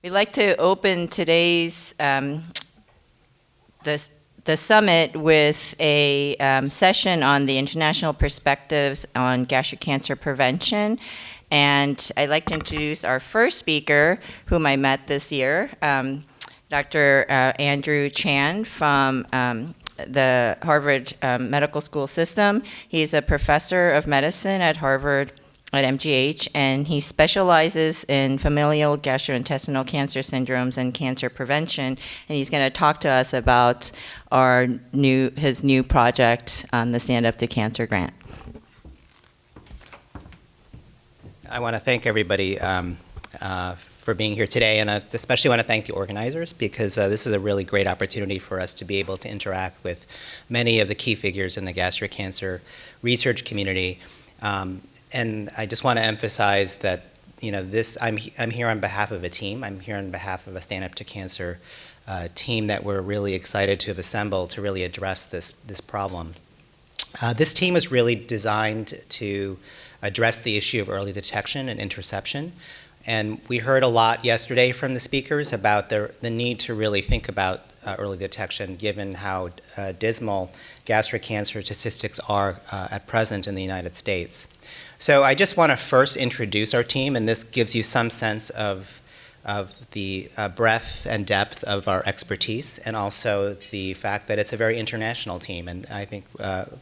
We'd like to open today's the summit with a session on the international perspectives on gastric cancer prevention. And I'd like to introduce our first speaker, whom I met this year, Dr. Andrew Chan from the Harvard Medical School System. He's a professor of medicine at Harvard at MGH, and he specializes in familial gastrointestinal cancer syndromes and cancer prevention. And he's going to talk to us about his new project on the Stand Up to Cancer grant. I want to thank everybody for being here today, and I especially want to thank the organizers because this is a really great opportunity for us to be able to interact with many of the key figures in the gastric cancer research community. And I just want to emphasize that, I'm here on behalf of a team. I'm here on behalf of a Stand Up to Cancer team that we're really excited to have assembled to really address this problem. This team is really designed to address the issue of early detection and interception. And we heard a lot yesterday from the speakers about the need to really think about early detection given how dismal gastric cancer statistics are at present in the United States. So I just want to first introduce our team, and this gives you some sense of the breadth and depth of our expertise, and also the fact that it's a very international team, and I think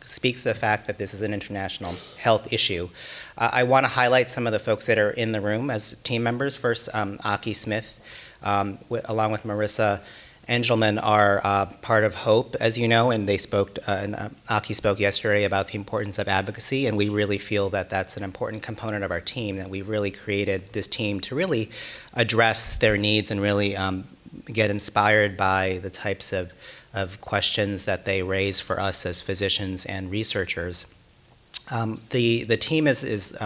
speaks to the fact that this is an international health issue. I want to highlight some of the folks that are in the room as team members. First, Aki Smith, along with Marissa Engelman, are part of HOPE, as you know, and they spoke, and Aki spoke yesterday about the importance of advocacy, and we really feel that that's an important component of our team, that we've really created this team to really address their needs and really get inspired by the types of questions that they raise for us as physicians and researchers. The team is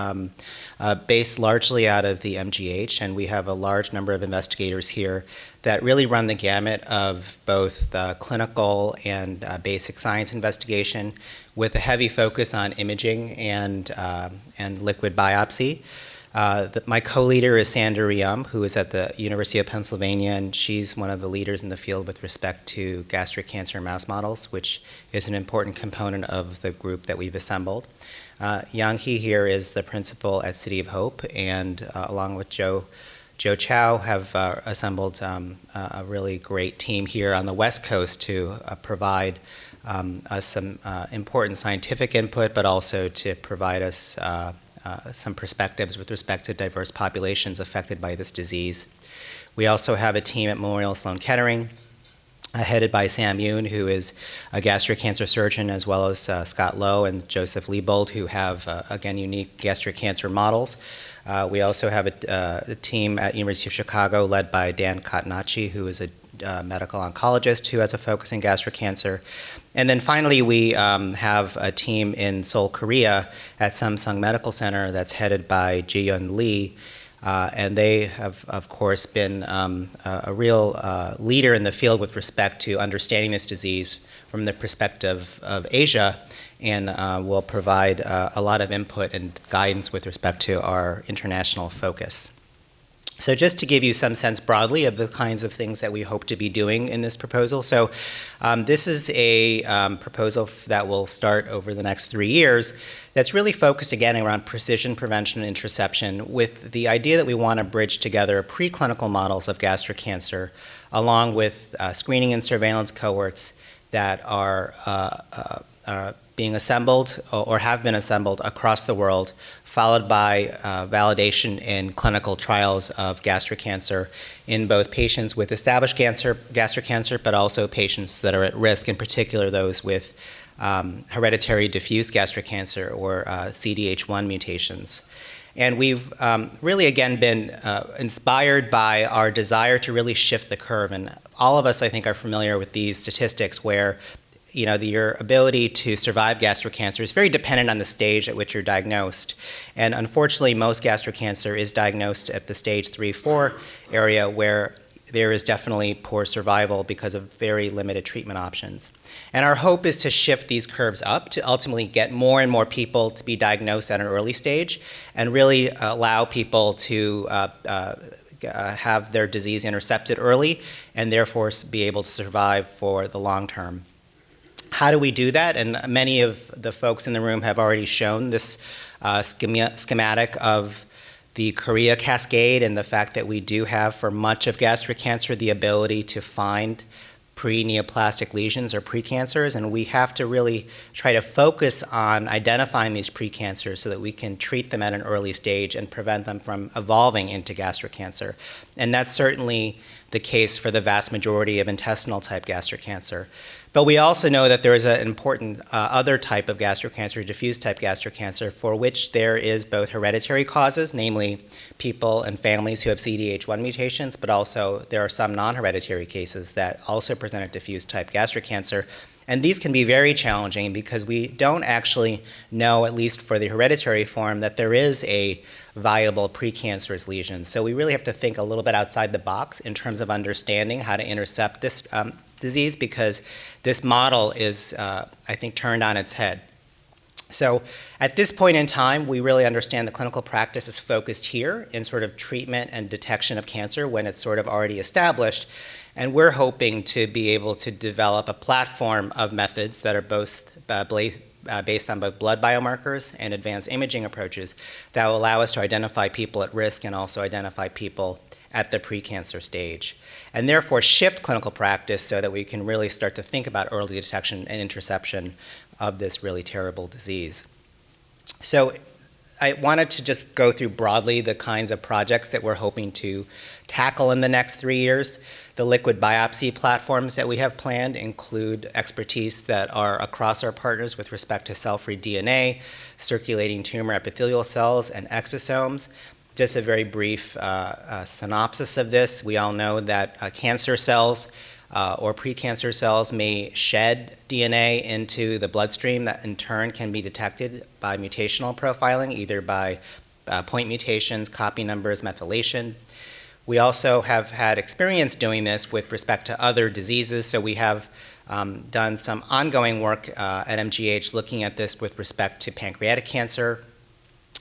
based largely out of the MGH, and we have a large number of investigators here that really run the gamut of both clinical and basic science investigation, with a heavy focus on imaging and liquid biopsy. My co-leader is Sandra Riam, who is at the University of Pennsylvania, and she's one of the leaders in the field with respect to gastric cancer mouse models, which is an important component of the group that we've assembled. Yang He here is the principal at City of Hope, and along with Joe Chow have assembled a really great team here on the West Coast to provide us some important scientific input, but also to provide us some perspectives with respect to diverse populations affected by this disease. We also have a team at Memorial Sloan Kettering, headed by Sam Yoon, who is a gastric cancer surgeon, as well as Scott Lowe and Joseph Liebold, who have, again, unique gastric cancer models. We also have a team at University of Chicago led by Dan Catenacci, who is a medical oncologist who has a focus in gastric cancer. And then finally, we have a team in Seoul, Korea at Samsung Medical Center that's headed by Ji-Yun Lee. And they have, of course, been a real leader in the field with respect to understanding this disease from the perspective of Asia, and will provide a lot of input and guidance with respect to our international focus. So just to give you some sense broadly of the kinds of things that we hope to be doing in this proposal. So this is a proposal that will start over the next 3 years that's really focused, again, around precision prevention and interception, with the idea that we want to bridge together preclinical models of gastric cancer along with screening and surveillance cohorts that are being assembled or have been assembled across the world, followed by validation in clinical trials of gastric cancer in both patients with established gastric cancer, but also patients that are at risk, in particular those with hereditary diffuse gastric cancer or CDH1 mutations. And we've really, again, been inspired by our desire to really shift the curve. And all of us, I think, are familiar with these statistics where your ability to survive gastric cancer is very dependent on the stage at which you're diagnosed. And unfortunately, most gastric cancer is diagnosed at the stage 3-4 area, where there is definitely poor survival because of very limited treatment options. And our hope is to shift these curves up to ultimately get more and more people to be diagnosed at an early stage and really allow people to have their disease intercepted early and therefore be able to survive for the long term. How do we do that? And many of the folks in the room have already shown this schematic of the chorea cascade and the fact that we do have, for much of gastric cancer, the ability to find pre-neoplastic lesions or precancers, and we have to really try to focus on identifying these precancers so that we can treat them at an early stage and prevent them from evolving into gastric cancer. And that's certainly the case for the vast majority of intestinal-type gastric cancer. But we also know that there is an important other type of gastric cancer, diffuse-type gastric cancer, for which there is both hereditary causes, namely people and families who have CDH1 mutations, but also there are some non-hereditary cases that also present a diffuse-type gastric cancer. And these can be very challenging because we don't actually know, at least for the hereditary form, that there is a viable precancerous lesion. So we really have to think a little bit outside the box in terms of understanding how to intercept this disease, because this model is, I think, turned on its head. So at this point in time, we really understand the clinical practice is focused here in sort of treatment and detection of cancer when it's sort of already established. And we're hoping to be able to develop a platform of methods that are both based on both blood biomarkers and advanced imaging approaches that will allow us to identify people at risk and also identify people at the precancer stage, and therefore shift clinical practice so that we can really start to think about early detection and interception of this really terrible disease. So I wanted to just go through broadly the kinds of projects that we're hoping to tackle in the next 3 years. The liquid biopsy platforms that we have planned include expertise that are across our partners with respect to cell-free DNA, circulating tumor epithelial cells, and exosomes. Just a very brief synopsis of this. We all know that cancer cells or precancer cells may shed DNA into the bloodstream that in turn can be detected by mutational profiling, either by point mutations, copy numbers, methylation. We also have had experience doing this with respect to other diseases, so we have done some ongoing work at MGH looking at this with respect to pancreatic cancer,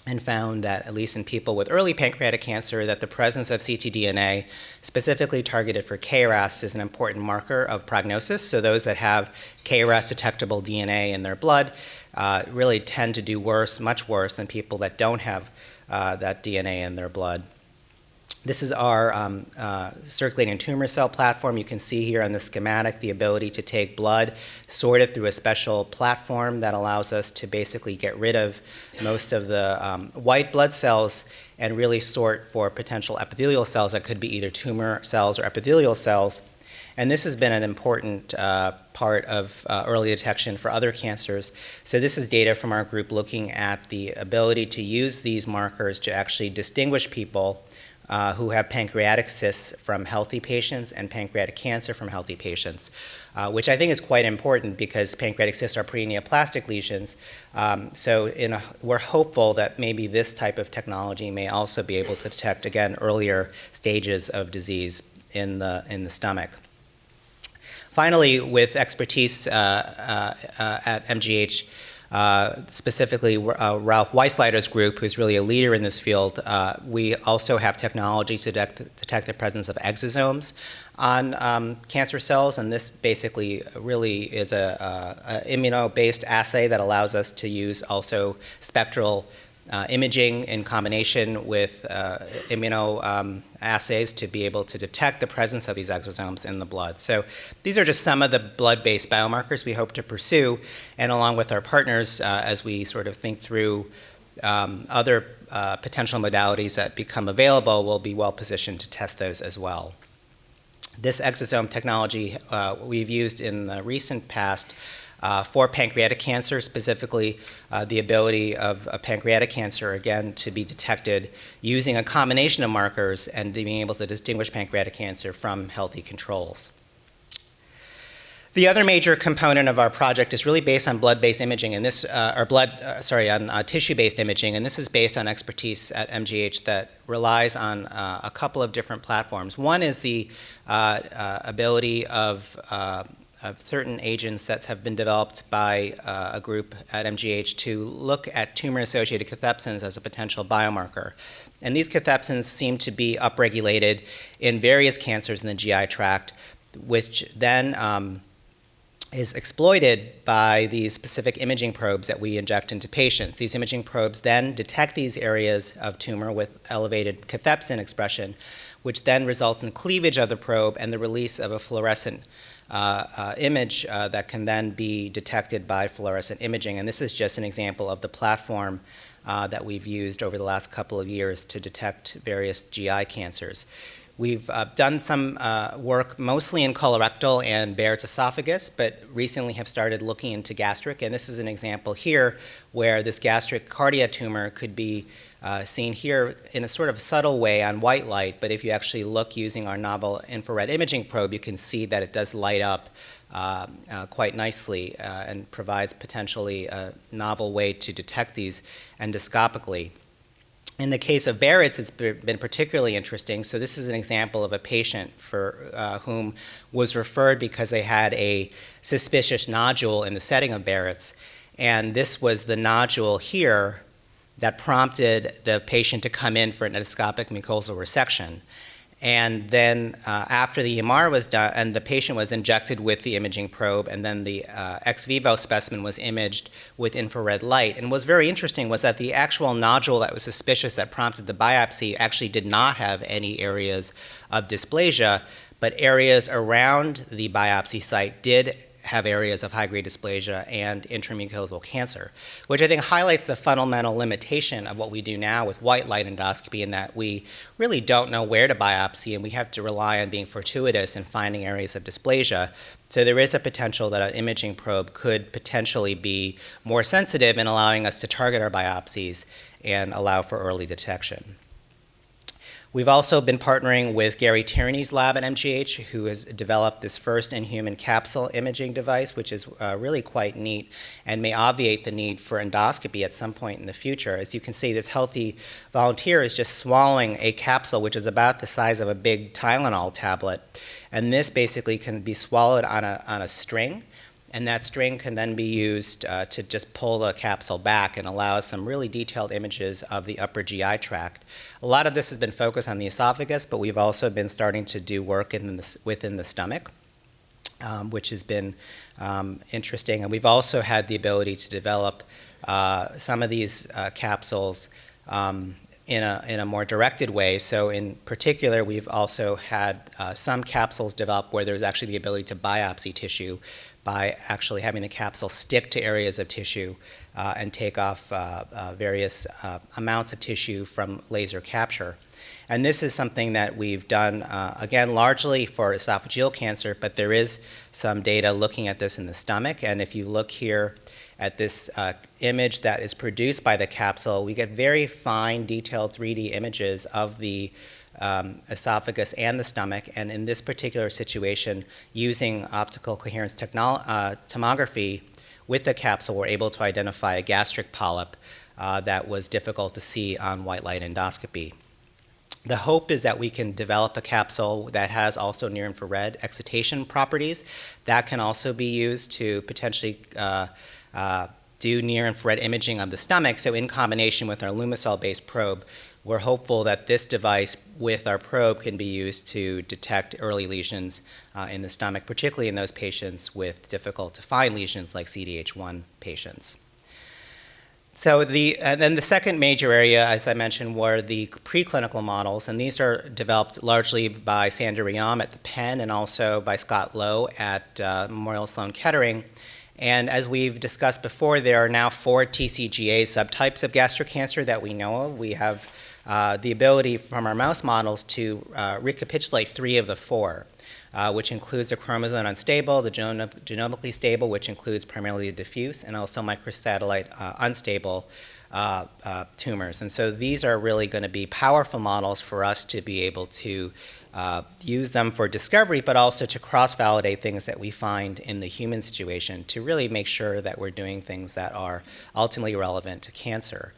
and found that, at least in people with early pancreatic cancer, that the presence of ctDNA, specifically targeted for KRAS, is an important marker of prognosis. So those that have KRAS-detectable DNA in their blood really tend to do worse, much worse, than people that don't have that DNA in their blood. This is our circulating tumor cell platform. You can see here on the schematic the ability to take blood, sort it through a special platform that allows us to basically get rid of most of the white blood cells and really sort for potential epithelial cells that could be either tumor cells or epithelial cells. And this has been an important part of early detection for other cancers. So this is data from our group looking at the ability to use these markers to actually distinguish people who have pancreatic cysts from healthy patients and pancreatic cancer from healthy patients, which I think is quite important because pancreatic cysts are pre-neoplastic lesions. So we're hopeful that maybe this type of technology may also be able to detect, again, earlier stages of disease in the stomach. Finally, with expertise at MGH, specifically Ralph Weisleiter's group, who's really a leader in this field, we also have technology to detect the presence of exosomes on cancer cells, and this basically really is a immuno-based assay that allows us to use also spectral imaging in combination with immunoassays to be able to detect the presence of these exosomes in the blood. So these are just some of the blood-based biomarkers we hope to pursue, and along with our partners, as we sort of think through other potential modalities that become available, we'll be well positioned to test those as well. This exosome technology we've used in the recent past for pancreatic cancer, specifically the ability of a pancreatic cancer, again, to be detected using a combination of markers and being able to distinguish pancreatic cancer from healthy controls. The other major component of our project is really based on blood-based imaging, and this, on tissue-based imaging, and this is based on expertise at MGH that relies on a couple of different platforms. One is the ability of certain agents that have been developed by a group at MGH to look at tumor-associated cathepsins as a potential biomarker. And these cathepsins seem to be upregulated in various cancers in the GI tract, which then is exploited by these specific imaging probes that we inject into patients. These imaging probes then detect these areas of tumor with elevated cathepsin expression, which then results in cleavage of the probe and the release of a fluorescent image that can then be detected by fluorescent imaging. And this is just an example of the platform that we've used over the last couple of years to detect various GI cancers. We've done some work mostly in colorectal and Barrett's esophagus, but recently have started looking into gastric. And this is an example here where this gastric cardia tumor could be seen here in a sort of subtle way on white light. But if you actually look using our novel infrared imaging probe, you can see that it does light up quite nicely and provides potentially a novel way to detect these endoscopically. In the case of Barrett's, it's been particularly interesting. So this is an example of a patient for whom was referred because they had a suspicious nodule in the setting of Barrett's. And this was the nodule here that prompted the patient to come in for an endoscopic mucosal resection. And then after the EMR was done, and the patient was injected with the imaging probe, and then the ex vivo specimen was imaged with infrared light. And what's very interesting was that the actual nodule that was suspicious that prompted the biopsy actually did not have any areas of dysplasia, but areas around the biopsy site did have areas of high-grade dysplasia and intramucosal cancer, which I think highlights the fundamental limitation of what we do now with white light endoscopy, in that we really don't know where to biopsy, and we have to rely on being fortuitous in finding areas of dysplasia. So there is a potential that an imaging probe could potentially be more sensitive in allowing us to target our biopsies and allow for early detection. We've also been partnering with Gary Tierney's lab at MGH, who has developed this first in-human capsule imaging device, which is really quite neat and may obviate the need for endoscopy at some point in the future. As you can see, this healthy volunteer is just swallowing a capsule, which is about the size of a big Tylenol tablet. And this basically can be swallowed on a string. And that string can then be used to just pull the capsule back and allow some really detailed images of the upper GI tract. A lot of this has been focused on the esophagus, but we've also been starting to do work within the stomach, which has been interesting. And we've also had the ability to develop some of these capsules in a more directed way. So in particular, we've also had some capsules developed where there's actually the ability to biopsy tissue by actually having the capsule stick to areas of tissue and take off various amounts of tissue from laser capture. And this is something that we've done, again, largely for esophageal cancer, but there is some data looking at this in the stomach. And if you look here at this image that is produced by the capsule, we get very fine, detailed 3D images of the esophagus and the stomach. And in this particular situation, using optical coherence tomography with the capsule, we're able to identify a gastric polyp that was difficult to see on white light endoscopy. The hope is that we can develop a capsule that has also near-infrared excitation properties that can also be used to potentially do near-infrared imaging of the stomach. So in combination with our Lumisol-based probe, we're hopeful that this device with our probe can be used to detect early lesions in the stomach, particularly in those patients with difficult-to-find lesions like CDH1 patients. So then the second major area, as I mentioned, were the preclinical models, and these are developed largely by Sander Riam at the Penn and also by Scott Lowe at Memorial Sloan Kettering. And as we've discussed before, there are now 4 TCGA subtypes of gastric cancer that we know of. We have the ability from our mouse models to recapitulate 3 of the 4. Which includes the chromosome unstable, the genomically stable, which includes primarily the diffuse, and also microsatellite unstable tumors. And so these are really going to be powerful models for us to be able to use them for discovery, but also to cross-validate things that we find in the human situation to really make sure that we're doing things that are ultimately relevant to cancer.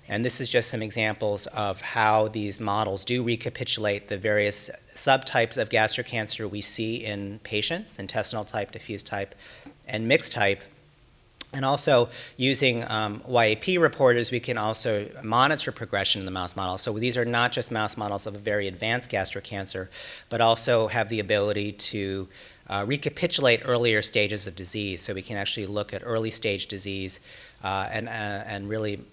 And this is just some examples of how these models do recapitulate the various subtypes of gastric cancer we see in patients, intestinal type, diffuse type, and mixed type. And also, using YAP reporters, we can also monitor progression in the mouse model. So these are not just mouse models of a very advanced gastric cancer, but also have the ability to recapitulate earlier stages of disease. So we can actually look at early stage disease and really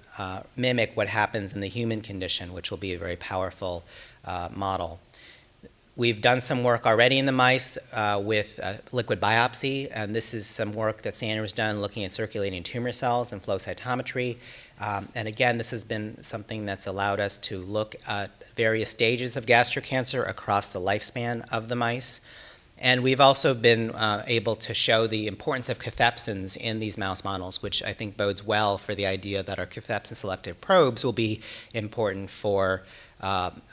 mimic what happens in the human condition, which will be a very powerful model. We've done some work already in the mice with liquid biopsy, and this is some work that Sanders done looking at circulating tumor cells and flow cytometry. And again, this has been something that's allowed us to look at various stages of gastric cancer across the lifespan of the mice. And we've also been able to show the importance of cathepsins in these mouse models, which I think bodes well for the idea that our cathepsin-selective probes will be important for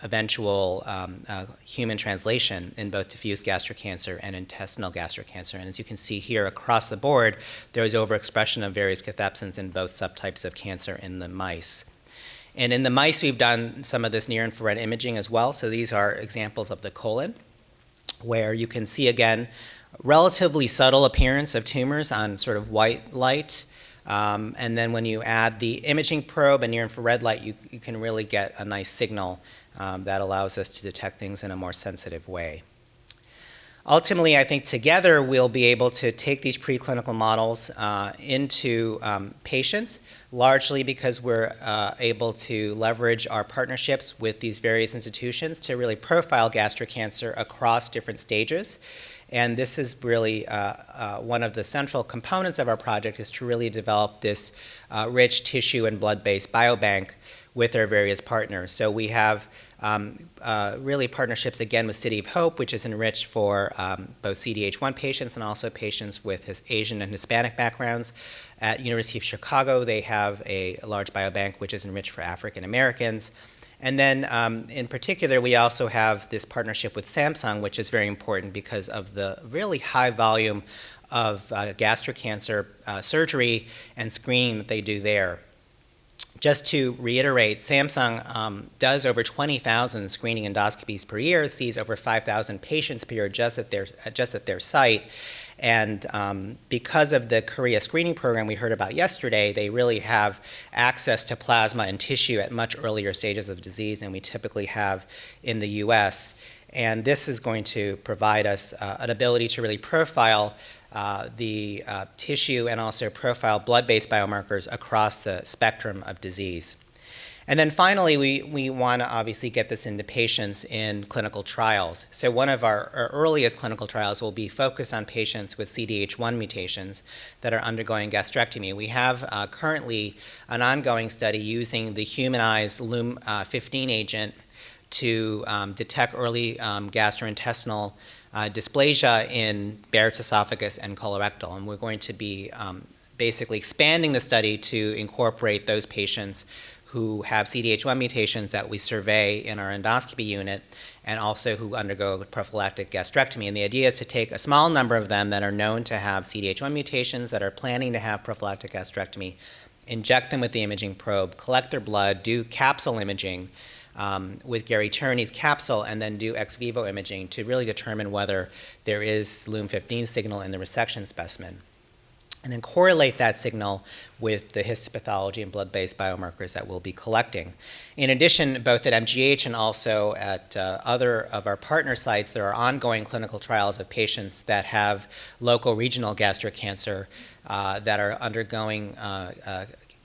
eventual human translation in both diffuse gastric cancer and intestinal gastric cancer. And as you can see here across the board, there is overexpression of various cathepsins in both subtypes of cancer in the mice. And in the mice, we've done some of this near-infrared imaging as well. So these are examples of the colon, where you can see, again, relatively subtle appearance of tumors on sort of white light. And then when you add the imaging probe and near-infrared light, you can really get a nice signal that allows us to detect things in a more sensitive way. Ultimately, I think together we'll be able to take these preclinical models into patients, largely because we're able to leverage our partnerships with these various institutions to really profile gastric cancer across different stages. And this is really one of the central components of our project, is to really develop this rich tissue and blood-based biobank with our various partners. So we have really partnerships, again, with City of Hope, which is enriched for both CDH1 patients and also patients with Asian and Hispanic backgrounds. At University of Chicago, they have a large biobank which is enriched for African Americans. And then, in particular, we also have this partnership with Samsung, which is very important because of the really high volume of gastric cancer surgery and screening that they do there. Just to reiterate, Samsung does over 20,000 screening endoscopies per year, sees over 5,000 patients per year just at their site. And because of the Korea screening program we heard about yesterday, they really have access to plasma and tissue at much earlier stages of disease than we typically have in the US. And this is going to provide us an ability to really profile the tissue and also profile blood-based biomarkers across the spectrum of disease. And then finally, we want to obviously get this into patients in clinical trials. So one of our earliest clinical trials will be focused on patients with CDH1 mutations that are undergoing gastrectomy. We have currently an ongoing study using the humanized LUM-15 agent to detect early gastrointestinal dysplasia in Barrett's esophagus and colorectal. And we're going to be basically expanding the study to incorporate those patients who have CDH1 mutations that we survey in our endoscopy unit, and also who undergo prophylactic gastrectomy. And the idea is to take a small number of them that are known to have CDH1 mutations, that are planning to have prophylactic gastrectomy, inject them with the imaging probe, collect their blood, do capsule imaging with Gary Turney's capsule, and then do ex vivo imaging to really determine whether there is LUM-15 signal in the resection specimen, and then correlate that signal with the histopathology and blood-based biomarkers that we'll be collecting. In addition, both at MGH and also at other of our partner sites, there are ongoing clinical trials of patients that have local regional gastric cancer that are undergoing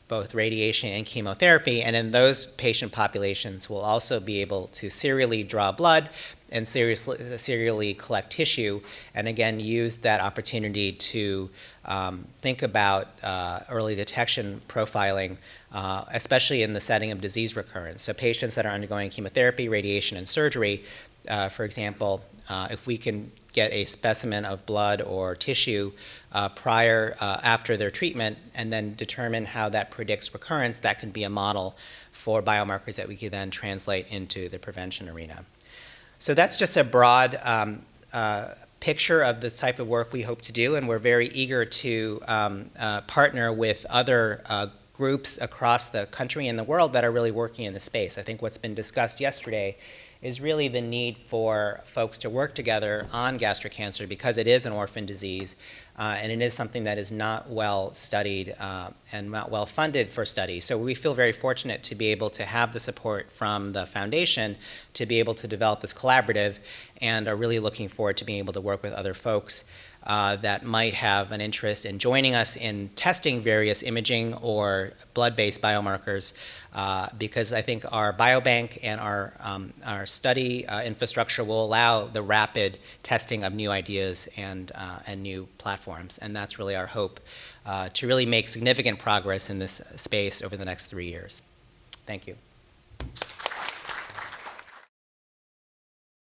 both radiation and chemotherapy, and in those patient populations, we'll also be able to serially draw blood and serially collect tissue, and again, use that opportunity to think about early detection profiling, especially in the setting of disease recurrence. So patients that are undergoing chemotherapy, radiation, and surgery, for example, if we can get a specimen of blood or tissue after their treatment, and then determine how that predicts recurrence, that can be a model for biomarkers that we can then translate into the prevention arena. So that's just a broad picture of the type of work we hope to do, and we're very eager to partner with other groups across the country and the world that are really working in the space. I think what's been discussed yesterday is really the need for folks to work together on gastric cancer because it is an orphan disease and it is something that is not well studied and not well funded for study. So we feel very fortunate to be able to have the support from the foundation to be able to develop this collaborative, and are really looking forward to being able to work with other folks that might have an interest in joining us in testing various imaging or blood-based biomarkers, because I think our biobank and our study infrastructure will allow the rapid testing of new ideas and new platforms. And that's really our hope, to really make significant progress in this space over the next 3 years. Thank you.